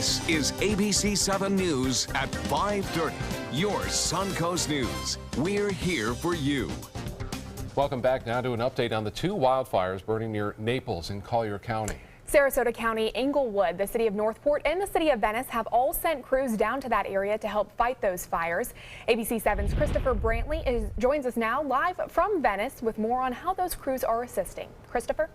This is ABC7 News at 5:30. Your Suncoast News. We're here for you. Welcome back now to an update on the two wildfires burning near Naples in Collier County. Sarasota County, Englewood, the city of Northport, and the city of Venice have all sent crews down to that area to help fight those fires. ABC7's Christopher Brantley joins us now live from Venice with more on how those crews are assisting. Christopher?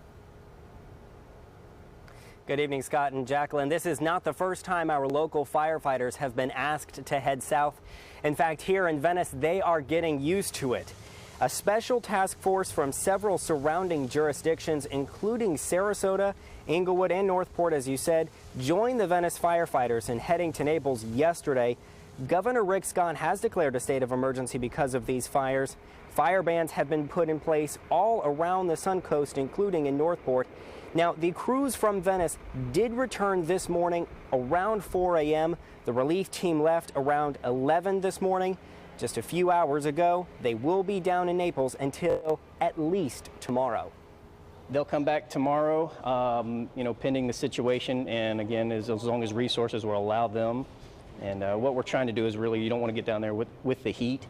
Good evening, Scott and Jacqueline. This is not the first time our local firefighters have been asked to head south. In fact, here in Venice, they are getting used to it. A special task force from several surrounding jurisdictions, including Sarasota, Englewood, and Northport, as you said, joined the Venice firefighters in heading to Naples yesterday. Governor Rick Scott has declared a state of emergency because of these fires. Fire bans have been put in place all around the Suncoast, including in Northport. Now, the crews from Venice did return this morning around 4 a.m. The relief team left around 11 this morning. Just a few hours ago, they will be down in Naples until at least tomorrow. They'll come back tomorrow, pending the situation, and again, as long as resources will allow them. And what we're trying to do is really, you don't want to get down there with the heat.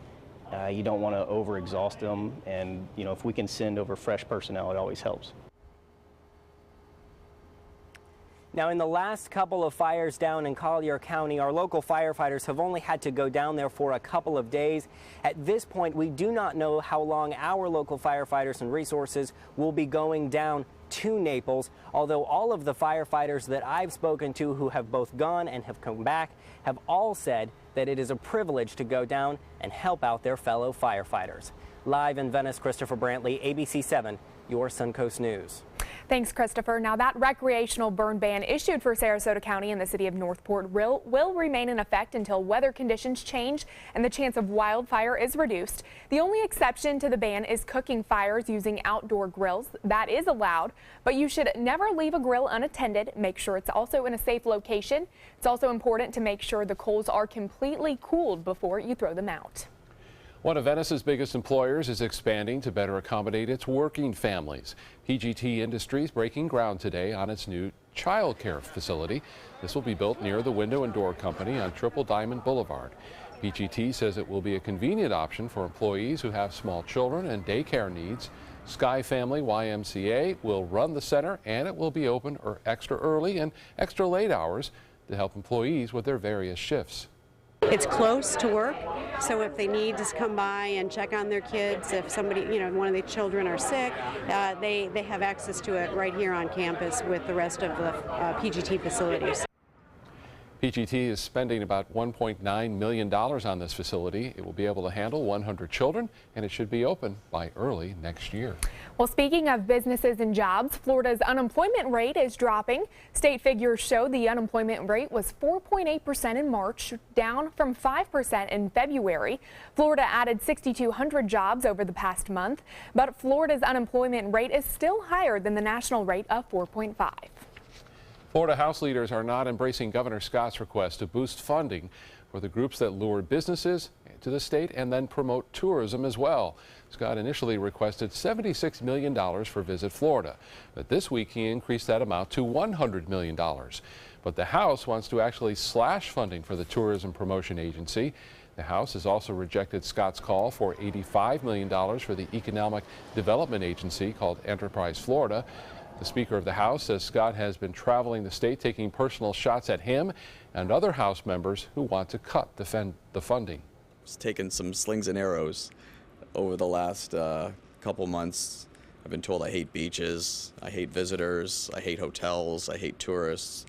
You don't want to overexhaust them, and if we can send over fresh personnel, it always helps. Now, in the last couple of fires down in Collier County, our local firefighters have only had to go down there for a couple of days. At this point, we do not know how long our local firefighters and resources will be going down to Naples, although all of the firefighters that I've spoken to who have both gone and have come back have all said that it is a privilege to go down and help out their fellow firefighters. Live in Venice, Christopher Brantley, ABC7, your Suncoast News. Thanks, Christopher. Now, that recreational burn ban issued for Sarasota County and the city of Northport will remain in effect until weather conditions change and the chance of wildfire is reduced. The only exception to the ban is cooking fires using outdoor grills. That is allowed, but you should never leave a grill unattended. Make sure it's also in a safe location. It's also important to make sure the coals are completely cooled before you throw them out. One of Venice's biggest employers is expanding to better accommodate its working families. PGT Industries breaking ground today on its new child care facility. This will be built near the Window and Door Company on Triple Diamond Boulevard. PGT says it will be a convenient option for employees who have small children and daycare needs. Sky Family YMCA will run the center, and it will be open extra early and extra late hours to help employees with their various shifts. It's close to work, so if they need to come by and check on their kids, if somebody, one of the children are sick, they have access to it right here on campus with the rest of the PGT facilities. PGT is spending about $1.9 million on this facility. It will be able to handle 100 children, and it should be open by early next year. Well, speaking of businesses and jobs, Florida's unemployment rate is dropping. State figures show the unemployment rate was 4.8% in March, down from 5% in February. Florida added 6,200 jobs over the past month, but Florida's unemployment rate is still higher than the national rate of 4.5%. Florida House leaders are not embracing Governor Scott's request to boost funding for the groups that lure businesses to the state and then promote tourism as well. Scott initially requested $76 million for Visit Florida, but this week he increased that amount to $100 million. But the House wants to actually slash funding for the Tourism Promotion Agency. The House has also rejected Scott's call for $85 million for the Economic Development Agency called Enterprise Florida. The Speaker of the House says Scott has been traveling the state, taking personal shots at him and other House members who want to cut the funding. It's taken some slings and arrows over the last couple months. I've been told I hate beaches, I hate visitors, I hate hotels, I hate tourists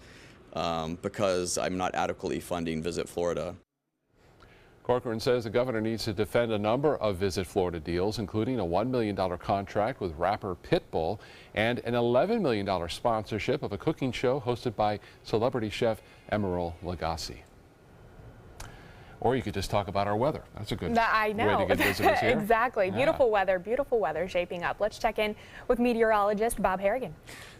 because I'm not adequately funding Visit Florida. Corcoran says the governor needs to defend a number of Visit Florida deals, including a $1 million contract with rapper Pitbull and an $11 million sponsorship of a cooking show hosted by celebrity chef Emeril Lagasse. Or you could just talk about our weather. That's a good way to get visitors here. Exactly. Yeah. Beautiful weather shaping up. Let's check in with meteorologist Bob Harrigan.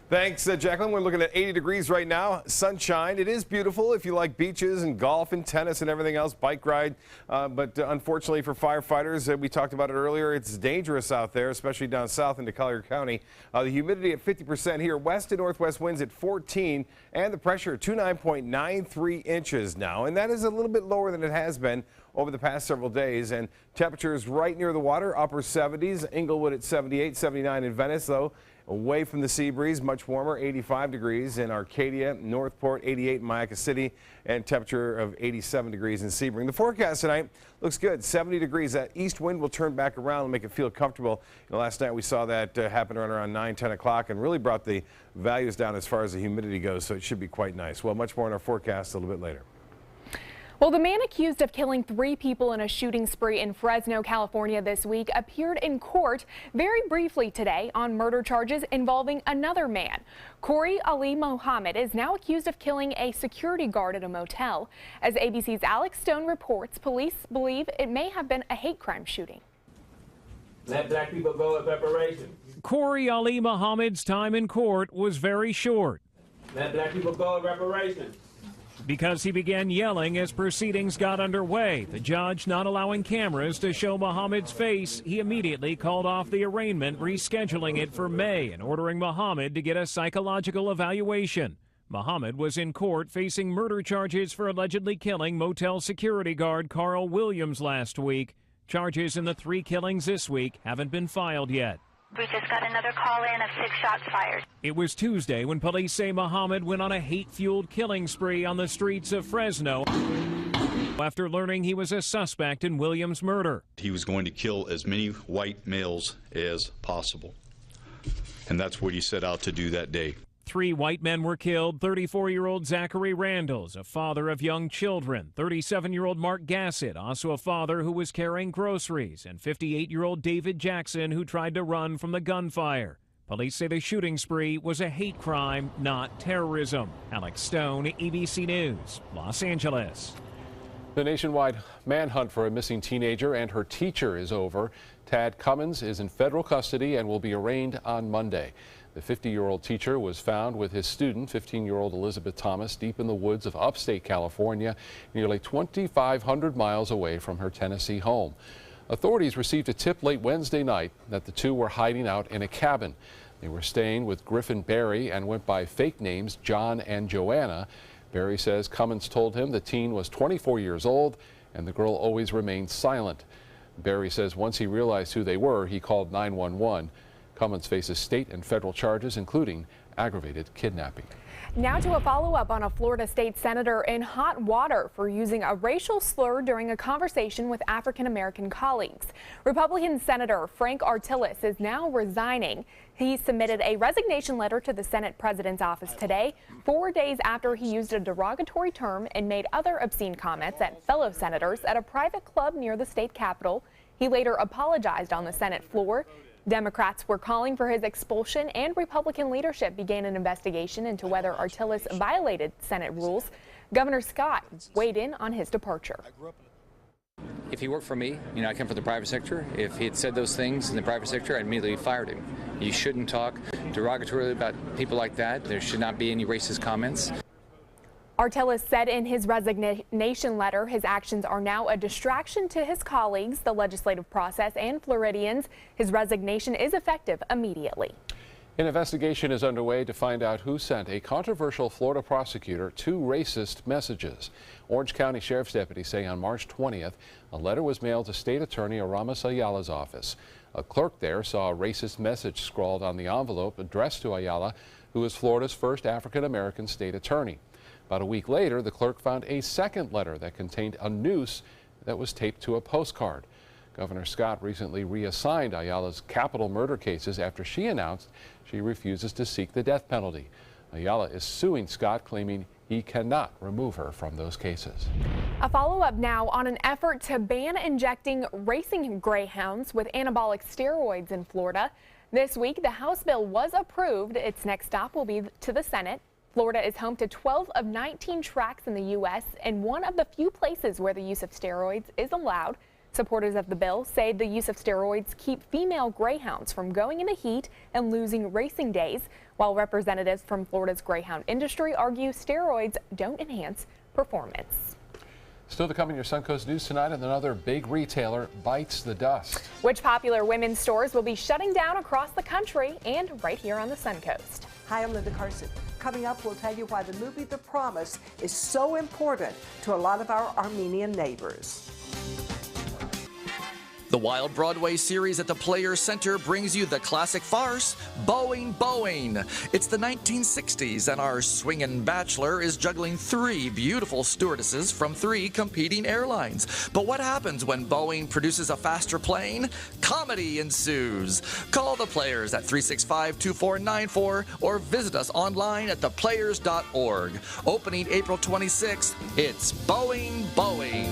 Thanks, Jacqueline. We're looking at 80 degrees right now. Sunshine. It is beautiful if you like beaches and golf and tennis and everything else, bike ride. But unfortunately for firefighters, we talked about it earlier, it's dangerous out there, especially down south into Collier County. The humidity at 50% here, west to northwest winds at 14, and the pressure 29.93 inches now. And that is a little bit lower than it has been over the past several days. And temperatures right near the water, upper 70s. Inglewood at 78, 79 in Venice, though. Away from the sea breeze, much warmer, 85 degrees in Arcadia, Northport, 88 in Mayaca City, and temperature of 87 degrees in Sebring. The forecast tonight looks good, 70 degrees. That east wind will turn back around and make it feel comfortable. Last night we saw that happen around 9, 10 o'clock and really brought the values down as far as the humidity goes, so it should be quite nice. Well, much more in our forecast a little bit later. Well, the man accused of killing 3 people in a shooting spree in Fresno, California this week appeared in court very briefly today on murder charges involving another man. Corey Ali Mohammed is now accused of killing a security guard at a motel. As ABC's Alex Stone reports, police believe it may have been a hate crime shooting. Let black people go at reparation. Corey Ali Mohammed's time in court was very short. Let black people go at reparation. Because he began yelling as proceedings got underway. The judge not allowing cameras to show Mohammed's face, he immediately called off the arraignment, rescheduling it for May and ordering Mohammed to get a psychological evaluation. Mohammed was in court facing murder charges for allegedly killing motel security guard Carl Williams last week. Charges in the 3 killings this week haven't been filed yet. We just got another call in of 6 shots fired. It was Tuesday when police say Mohammed went on a hate-fueled killing spree on the streets of Fresno after learning he was a suspect in Williams' murder. He was going to kill as many white males as possible, and that's what he set out to do that day. 3 white men were killed. 34-year-old Zachary Randles, a father of young children. 37-year-old Mark Gassett, also a father who was carrying groceries. And 58-year-old David Jackson, who tried to run from the gunfire. Police say the shooting spree was a hate crime, not terrorism. Alex Stone, ABC News, Los Angeles. The nationwide manhunt for a missing teenager and her teacher is over. Tad Cummins is in federal custody and will be arraigned on Monday. The 50-year-old teacher was found with his student, 15-year-old Elizabeth Thomas, deep in the woods of upstate California, nearly 2,500 miles away from her Tennessee home. Authorities received a tip late Wednesday night that the two were hiding out in a cabin. They were staying with Griffin Berry and went by fake names John and Joanna. Berry says Cummins told him the teen was 24 years old and the girl always remained silent. Berry says once he realized who they were, he called 911. Cummins faces state and federal charges, including aggravated kidnapping. Now to a follow-up on a Florida state senator in hot water for using a racial slur during a conversation with African-American colleagues. Republican Senator Frank Artillis is now resigning. He submitted a resignation letter to the Senate President's office today, 4 days after he used a derogatory term and made other obscene comments at fellow senators at a private club near the state capitol. He later apologized on the Senate floor. Democrats were calling for his expulsion, and Republican leadership began an investigation into whether Artillis violated Senate rules. Governor Scott weighed in on his departure. If he worked for me, I come from the private sector. If he had said those things in the private sector, I immediately fired him. You shouldn't talk derogatorily about people like that. There should not be any racist comments. Artillis said in his resignation letter his actions are now a distraction to his colleagues, the legislative process, and Floridians. His resignation is effective immediately. An investigation is underway to find out who sent a controversial Florida prosecutor 2 racist messages. Orange County Sheriff's deputies say on March 20th, a letter was mailed to State Attorney Aramis Ayala's office. A clerk there saw a racist message scrawled on the envelope addressed to Ayala, who is Florida's first African-American state attorney. About a week later, the clerk found a second letter that contained a noose that was taped to a postcard. Governor Scott recently reassigned Ayala's capital murder cases after she announced she refuses to seek the death penalty. Ayala is suing Scott, claiming he cannot remove her from those cases. A follow-up now on an effort to ban injecting racing greyhounds with anabolic steroids in Florida. This week, the House bill was approved. Its next stop will be to the Senate. Florida is home to 12 of 19 tracks in the U.S. and one of the few places where the use of steroids is allowed. Supporters of the bill say the use of steroids keep female greyhounds from going into heat and losing racing days, while representatives from Florida's greyhound industry argue steroids don't enhance performance. Still to come in your Suncoast News tonight, and another big retailer bites the dust. Which popular women's stores will be shutting down across the country and right here on the Suncoast. Hi, I'm Linda Carson. Coming up, we'll tell you why the movie The Promise is so important to a lot of our Armenian neighbors. The Wild Broadway series at the Players Center brings you the classic farce, Boeing, Boeing. It's the 1960s, and our swingin' bachelor is juggling 3 beautiful stewardesses from 3 competing airlines. But what happens when Boeing produces a faster plane? Comedy ensues. Call the Players at 365-2494 or visit us online at theplayers.org. Opening April 26th, it's Boeing, Boeing.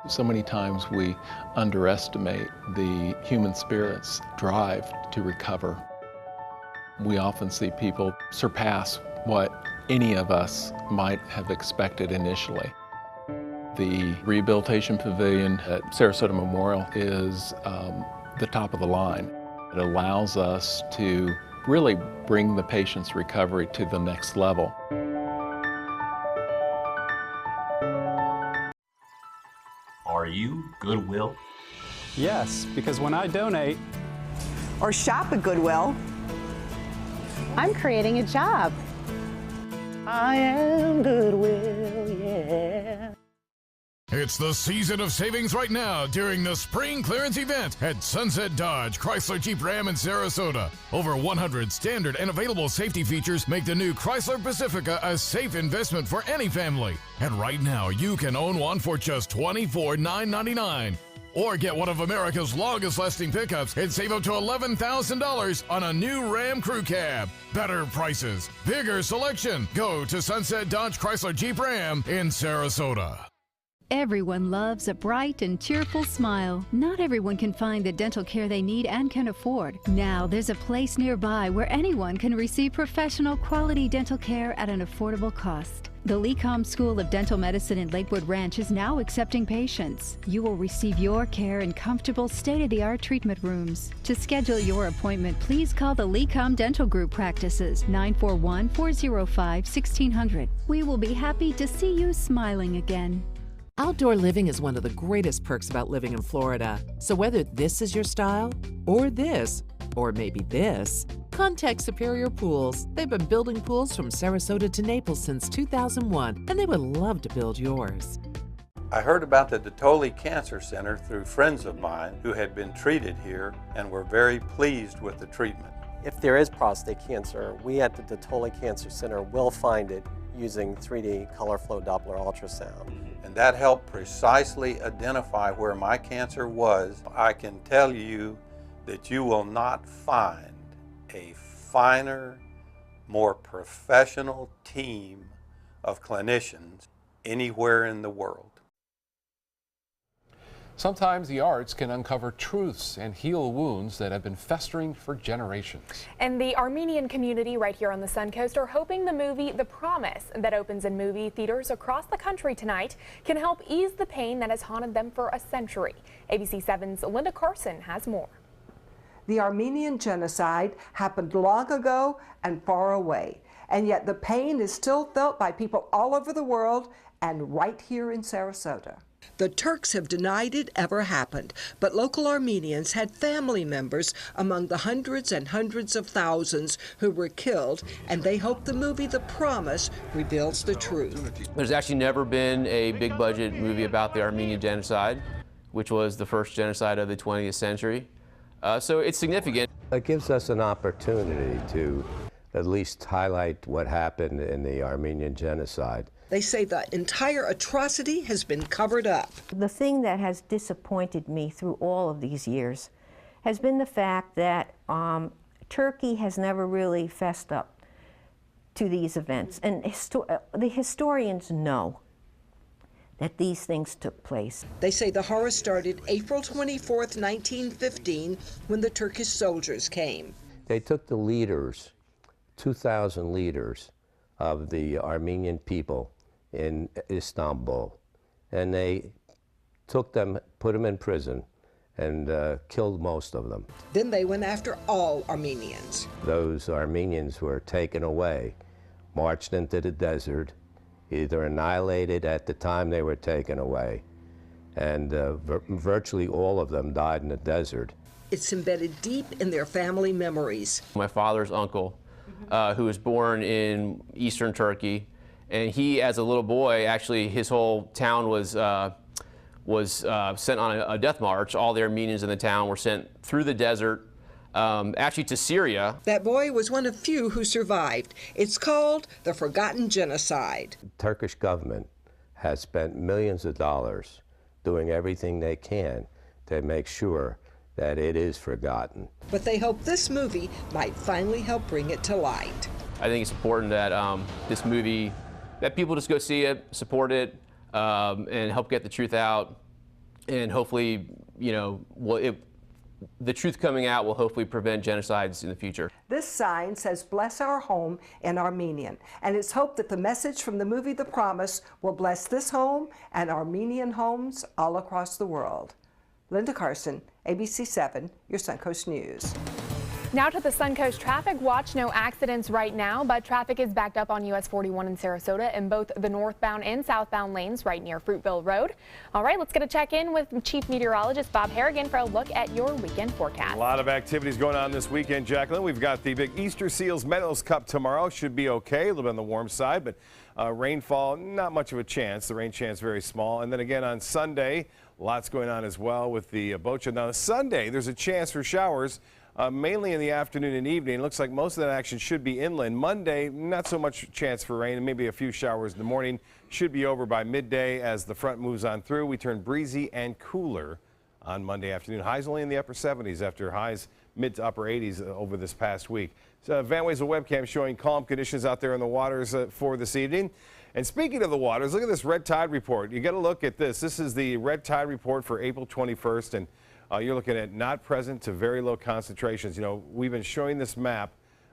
So many times we underestimate the human spirit's drive to recover. We often see people surpass what any of us might have expected initially. The Rehabilitation Pavilion at Sarasota Memorial is the top of the line. It allows us to really bring the patient's recovery to the next level. Are you Goodwill? Yes, because when I donate or shop at Goodwill, I'm creating a job. I am Goodwill, yeah. It's the season of savings right now during the spring clearance event at Sunset Dodge Chrysler Jeep Ram in Sarasota. Over 100 standard and available safety features make the new Chrysler Pacifica a safe investment for any family. And right now, you can own one for just $24,999. Or get one of America's longest lasting pickups and save up to $11,000 on a new Ram Crew Cab. Better prices, bigger selection. Go to Sunset Dodge Chrysler Jeep Ram in Sarasota. Everyone loves a bright and cheerful smile. Not everyone can find the dental care they need and can afford. Now there's a place nearby where anyone can receive professional quality dental care at an affordable cost. The Lecom School of Dental Medicine in Lakewood Ranch is now accepting patients. You will receive your care in comfortable, state-of-the-art treatment rooms. To schedule your appointment, please call the Lecom Dental Group practices, 941-405-1600. We will be happy to see you smiling again. Outdoor living is one of the greatest perks about living in Florida. So whether this is your style, or this, or maybe this, contact Superior Pools. They've been building pools from Sarasota to Naples since 2001, and they would love to build yours. I heard about the Dotoli Cancer Center through friends of mine who had been treated here and were very pleased with the treatment. If there is prostate cancer, we at the Dotoli Cancer Center will find it using 3D color flow Doppler ultrasound. And that helped precisely identify where my cancer was. I can tell you that you will not find a finer, more professional team of clinicians anywhere in the world. Sometimes the arts can uncover truths and heal wounds that have been festering for generations. And the Armenian community right here on the Suncoast are hoping the movie The Promise that opens in movie theaters across the country tonight can help ease the pain that has haunted them for a century. ABC7's Linda Carson has more. the Armenian genocide happened long ago and far away, and yet the pain is still felt by people all over the world and right here in Sarasota. The Turks have denied it ever happened, but local Armenians had family members among the hundreds and hundreds of thousands who were killed, and they hope the movie The Promise reveals the truth. There's actually never been a big budget movie about the Armenian genocide, which was the first genocide of the 20th century. So it's significant. It gives us an opportunity to at least highlight what happened in the Armenian genocide. They say the entire atrocity has been covered up. The thing that has disappointed me through all of these years has been the fact that Turkey has never really fessed up to these events. And the historians know that these things took place. They say the horror started April 24th, 1915, when the Turkish soldiers came. They took the leaders, 2,000 leaders of the Armenian people in Istanbul, and they took them, put them in prison, and killed most of them. Then they went after all Armenians. Those Armenians were taken away, marched into the desert, either annihilated at the time they were taken away, and virtually all of them died in the desert. It's embedded deep in their family memories. My father's uncle, who was born in eastern Turkey, and he, as a little boy, actually his whole town was sent on a death march. All the Armenians in the town were sent through the desert, actually to Syria. That boy was one of few who survived. It's called the Forgotten Genocide. The Turkish government has spent millions of dollars doing everything they can to make sure that it is forgotten. But they hope this movie might finally help bring it to light. I think it's important that this movie, that people just go see it, support it, and help get the truth out. And hopefully, you know, the truth coming out will hopefully prevent genocides in the future. This sign says, "Bless our home" in Armenian, and it's hoped that the message from the movie The Promise will bless this home and Armenian homes all across the world. Linda Carson, ABC7, your Suncoast News. Now to the Suncoast traffic watch. No accidents right now, but traffic is backed up on US 41 in Sarasota in both the northbound and southbound lanes right near Fruitville Road. All right, let's get a check in with Chief Meteorologist Bob Harrigan for a look at your weekend forecast. A lot of activities going on this weekend, Jacqueline. We've got the big Easter Seals Meadows Cup tomorrow. Should be okay, a little bit on the warm side, but rainfall, not much of a chance. The rain chance very small. And then again on Sunday, lots going on as well with the boat show. Now Sunday, there's a chance for showers. Mainly in the afternoon and evening. It looks like most of that action should be inland. Monday, not so much chance for rain, and maybe a few showers in the morning. Should be over by midday as the front moves on through. We turn breezy and cooler on Monday afternoon. Highs only in the upper 70s after highs mid to upper 80s over this past week. So Van Wezel webcam showing calm conditions out there in the waters for this evening. And speaking of the waters, look at this red tide report. You got to look at this. This is the red tide report for April 21st. And you're looking at not present to very low concentrations. You know, we've been showing this map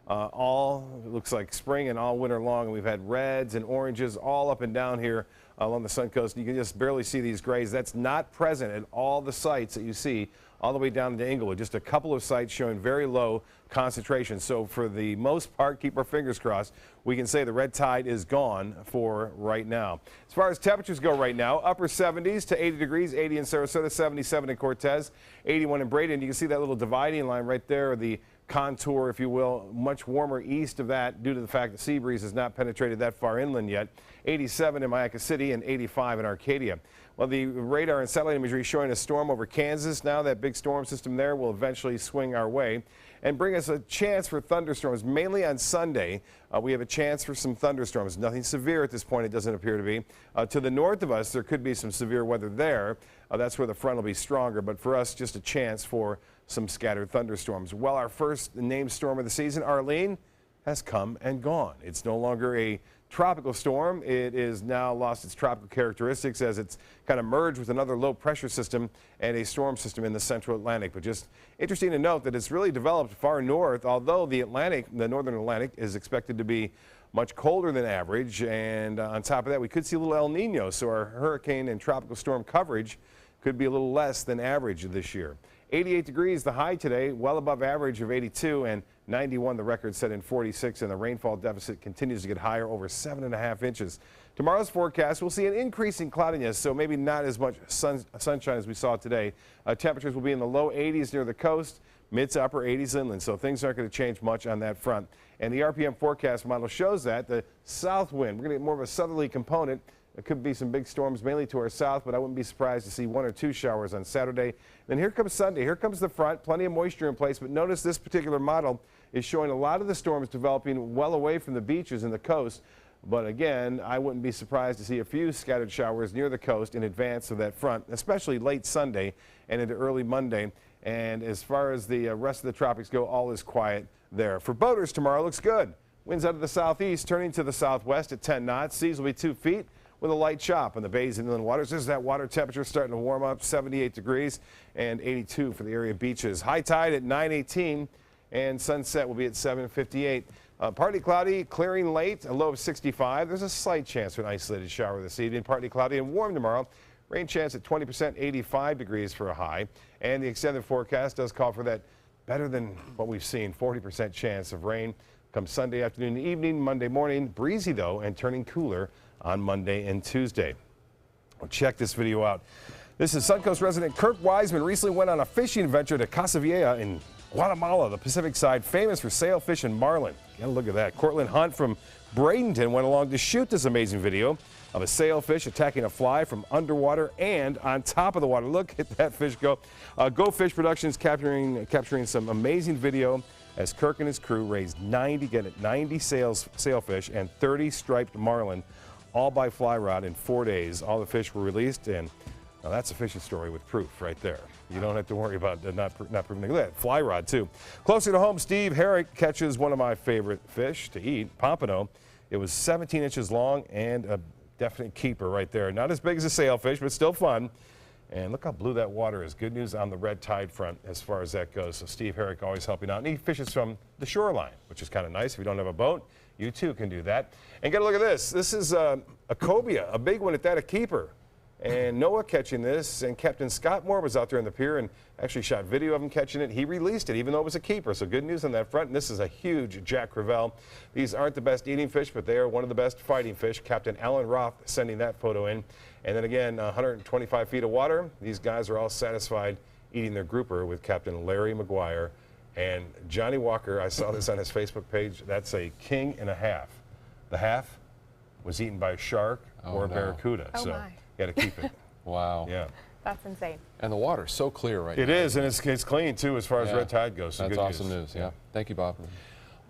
it looks like spring and all winter long, and we've had reds and oranges all up and down here along the Suncoast. You can just barely see these grays. That's not present at all the sites that you see all the way down to Inglewood. Just a couple of sites showing very low concentrations. So for the most part, keep our fingers crossed, we can say the red tide is gone for right now. As far as temperatures go right now, upper 70s to 80 degrees, 80 in Sarasota, 77 in Cortez, 81 in Braden. You can see that little dividing line right there, the contour, if you will, much warmer east of that due to the fact that sea breeze has not penetrated that far inland yet. 87 in Mayaca City and 85 in Arcadia. Well, the radar and satellite imagery showing a storm over Kansas now. That big storm system there will eventually swing our way and bring us a chance for thunderstorms, mainly on Sunday. We have a chance for some thunderstorms. Nothing severe at this point, it doesn't appear to be. To the north of us, there could be some severe weather there. That's where the front will be stronger, but for us, just a chance for some scattered thunderstorms. Well, our first named storm of the season, Arlene, has come and gone. It's no longer a tropical storm. It is now lost its tropical characteristics as it's kind of merged with another low pressure system and a storm system in the central Atlantic. But just interesting to note that it's really developed far north, although the northern Atlantic is expected to be much colder than average. And on top of that, we could see a little El Nino. So our hurricane and tropical storm coverage could be a little less than average this year. 88 degrees the high today, well above average of 82, and 91 the record set in 46, and the rainfall deficit continues to get higher, over 7.5 inches. Tomorrow's forecast, we'll see an increase in cloudiness, so maybe not as much sunshine as we saw today. Temperatures will be in the low 80s near the coast, mid to upper 80s inland, so things aren't going to change much on that front. And the RPM forecast model shows that the south wind, we're going to get more of a southerly component. There could be some big storms mainly to our south, but I wouldn't be surprised to see 1 or 2 showers on Saturday. Then here comes Sunday. Here comes the front, plenty of moisture in place, but notice this particular model is showing a lot of the storms developing well away from the beaches and the coast. But again, I wouldn't be surprised to see a few scattered showers near the coast in advance of that front, especially late Sunday and into early Monday. And as far as the rest of the tropics go, all is quiet there. For boaters, tomorrow looks good. Winds out of the southeast turning to the southwest at 10 knots. Seas will be 2 feet. With a light chop on the bays and inland waters. There's that water temperature starting to warm up, 78 degrees and 82 for the area beaches. High tide at 9:18 and sunset will be at 7:58. Partly cloudy, clearing late, a low of 65. There's a slight chance for an isolated shower this evening. Partly cloudy and warm tomorrow. Rain chance at 20%, 85 degrees for a high. And the extended forecast does call for that better than what we've seen, 40% chance of rain come Sunday afternoon and evening, Monday morning. Breezy, though, and turning cooler on Monday and Tuesday. Well, check this video out. This is Suncoast resident Kirk Wiseman recently went on a fishing adventure to Casa Vieja in Guatemala, the Pacific side, famous for sailfish and marlin. Yeah, look at that. Cortland Hunt from Bradenton went along to shoot this amazing video of a sailfish attacking a fly from underwater and on top of the water. Look at that fish go. Go Fish Productions capturing some amazing video as Kirk and his crew raised 90 sailfish and 30 striped marlin, all by fly rod in 4 days. All the fish were released, and now that's a fishing story with proof right there. You don't have to worry about not proving that. Fly rod, too. Closer to home, Steve Herrick catches one of my favorite fish to eat, pompano. It was 17 inches long and a definite keeper right there. Not as big as a sailfish, but still fun. And look how blue that water is. Good news on the red tide front as far as that goes. So Steve Herrick always helping out. And he fishes from the shoreline, which is kind of nice. If you don't have a boat, you too can do that. And get a look at this. This is a cobia, a big one at that, a keeper. And Noah catching this, and Captain Scott Moore was out there on the pier and actually shot video of him catching it. He released it, even though it was a keeper. So good news on that front. And this is a huge Jack Crevalle. These aren't the best eating fish, but they are one of the best fighting fish. Captain Alan Roth sending that photo in. And then again, 125 feet of water. These guys are all satisfied eating their grouper with Captain Larry McGuire. And Johnny Walker, I saw this on his Facebook page, that's a king and a half. The half was eaten by a shark or a barracuda. Oh, so my. You got to keep it. Wow. Yeah. That's insane. And the water's so clear right now. It is, and it's clean, too, as far as red tide goes. So that's good awesome news. Yeah. Thank you, Bob.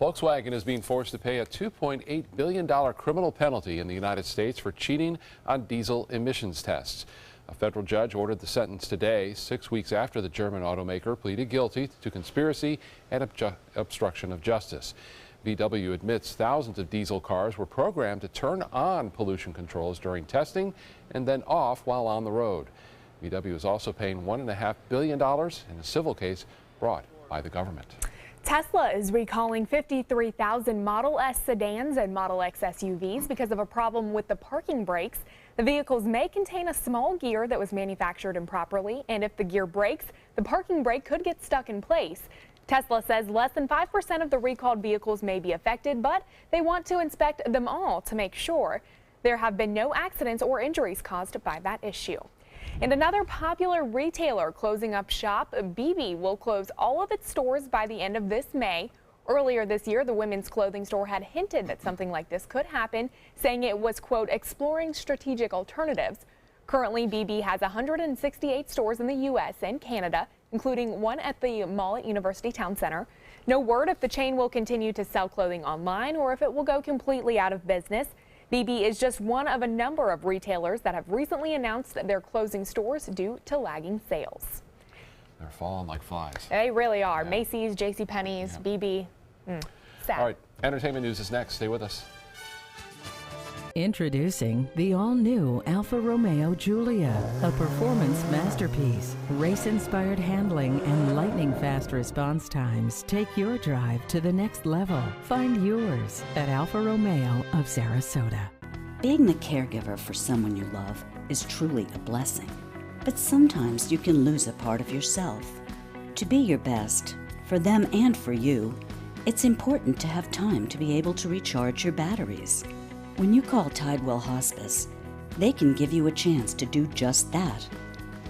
Volkswagen is being forced to pay a $2.8 billion criminal penalty in the United States for cheating on diesel emissions tests. A federal judge ordered the sentence today, 6 weeks after the German automaker pleaded guilty to conspiracy and obstruction of justice. VW admits thousands of diesel cars were programmed to turn on pollution controls during testing and then off while on the road. VW is also paying $1.5 billion in a civil case brought by the government. Tesla is recalling 53,000 Model S sedans and Model X SUVs because of a problem with the parking brakes. The vehicles may contain a small gear that was manufactured improperly, and if the gear breaks, the parking brake could get stuck in place. Tesla says less than 5% of the recalled vehicles may be affected, but they want to inspect them all to make sure. There have been no accidents or injuries caused by that issue. And another popular retailer closing up shop, BB, will close all of its stores by the end of this May. Earlier this year, the women's clothing store had hinted that something like this could happen, saying it was, quote, exploring strategic alternatives. Currently, BB has 168 stores in the U.S. and Canada, including one at the mall at University Town Center. No word if the chain will continue to sell clothing online or if it will go completely out of business. BB is just one of a number of retailers that have recently announced that they're closing stores due to lagging sales. They're falling like flies. They really are. Yeah. Macy's, JCPenney's, BB. Sad. All right, entertainment news is next. Stay with us. Introducing the all-new Alfa Romeo Giulia, a performance masterpiece. Race-inspired handling and lightning-fast response times take your drive to the next level. Find yours at Alfa Romeo of Sarasota. Being the caregiver for someone you love is truly a blessing. But sometimes you can lose a part of yourself. To be your best, for them and for you, it's important to have time to be able to recharge your batteries. When you call Tidewell Hospice, they can give you a chance to do just that,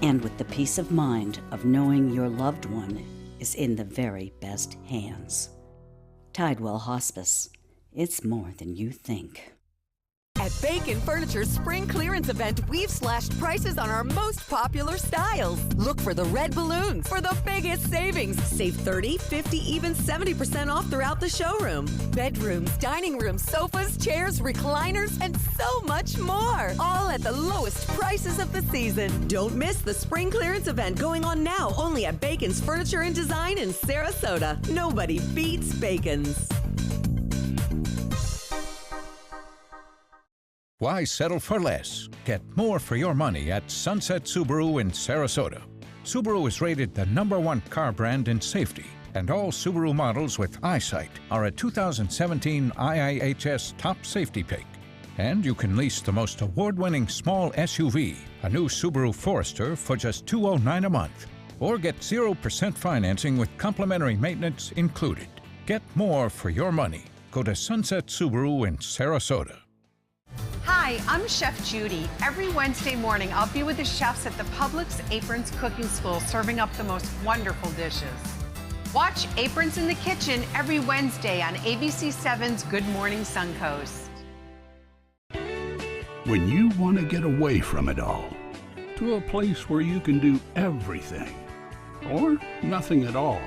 and with the peace of mind of knowing your loved one is in the very best hands. Tidewell Hospice. It's more than you think. At Bacon Furniture's spring clearance event, we've slashed prices on our most popular styles. Look for the red balloons for the biggest savings. Save 30, 50, even 70% off throughout the showroom. Bedrooms, dining rooms, sofas, chairs, recliners, and so much more. All at the lowest prices of the season. Don't miss the spring clearance event going on now only at Bacon's Furniture and Design in Sarasota. Nobody beats Bacon's. Why settle for less? Get more for your money at Sunset Subaru in Sarasota. Subaru is rated the #1 car brand in safety, and all Subaru models with eyesight are a 2017 IIHS top safety pick. And you can lease the most award-winning small SUV, a new Subaru Forester, for just $209 a month. Or get 0% financing with complimentary maintenance included. Get more for your money. Go to Sunset Subaru in Sarasota. Hi, I'm Chef Judy. Every Wednesday morning, I'll be with the chefs at the Publix Aprons Cooking School serving up the most wonderful dishes. Watch Aprons in the Kitchen every Wednesday on ABC7's Good Morning Suncoast. When you want to get away from it all, to a place where you can do everything, or nothing at all,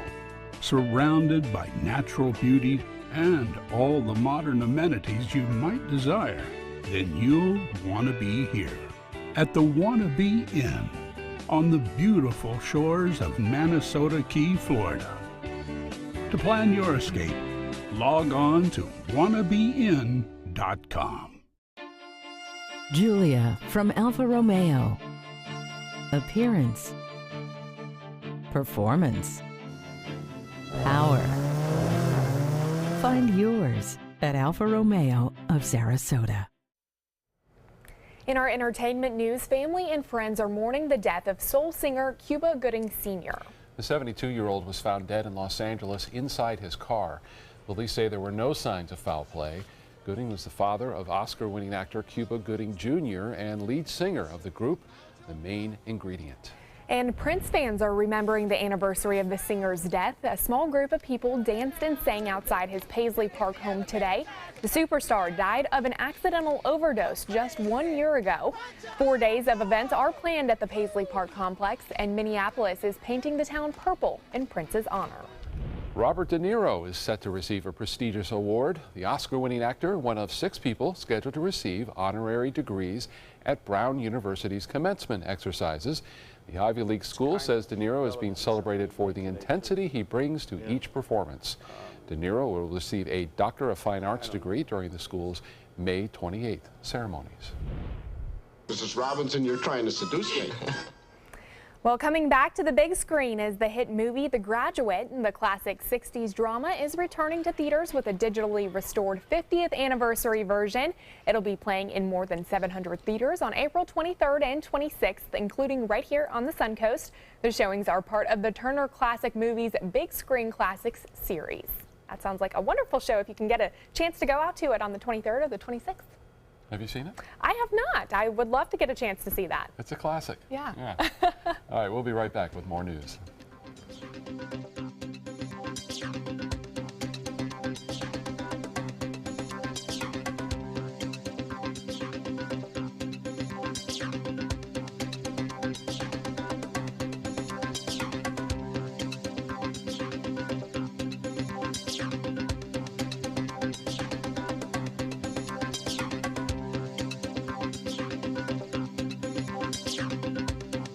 surrounded by natural beauty and all the modern amenities you might desire, then you'll want to be here at the Wanna Be Inn on the beautiful shores of Manasota Key, Florida. To plan your escape, log on to wannabeinn.com. Julia from Alfa Romeo. Appearance. Performance. Power. Find yours at Alfa Romeo of Sarasota. In our entertainment news, family and friends are mourning the death of soul singer Cuba Gooding Sr. The 72-year-old was found dead in Los Angeles inside his car. Police say there were no signs of foul play. Gooding was the father of Oscar-winning actor Cuba Gooding Jr. and lead singer of the group, The Main Ingredient. And Prince fans are remembering the anniversary of the singer's death. A small group of people danced and sang outside his Paisley Park home today. The superstar died of an accidental overdose just 1 year ago. 4 days of events are planned at the Paisley Park complex, and Minneapolis is painting the town purple in Prince's honor. Robert De Niro is set to receive a prestigious award. The Oscar-winning actor, one of 6 people scheduled to receive honorary degrees at Brown University's commencement exercises. The Ivy League school says De Niro is being celebrated for the intensity he brings to each performance. De Niro will receive a Doctor of Fine Arts degree during the school's May 28th ceremonies. Mrs. Robinson, you're trying to seduce me. Well, coming back to the big screen is the hit movie The Graduate. The classic 60s drama is returning to theaters with a digitally restored 50th anniversary version. It'll be playing in more than 700 theaters on April 23rd and 26th, including right here on the Suncoast. The showings are part of the Turner Classic Movies Big Screen Classics series. That sounds like a wonderful show if you can get a chance to go out to it on the 23rd or the 26th. Have you seen it? I have not. I would love to get a chance to see that. It's a classic. Yeah. All right, we'll be right back with more news.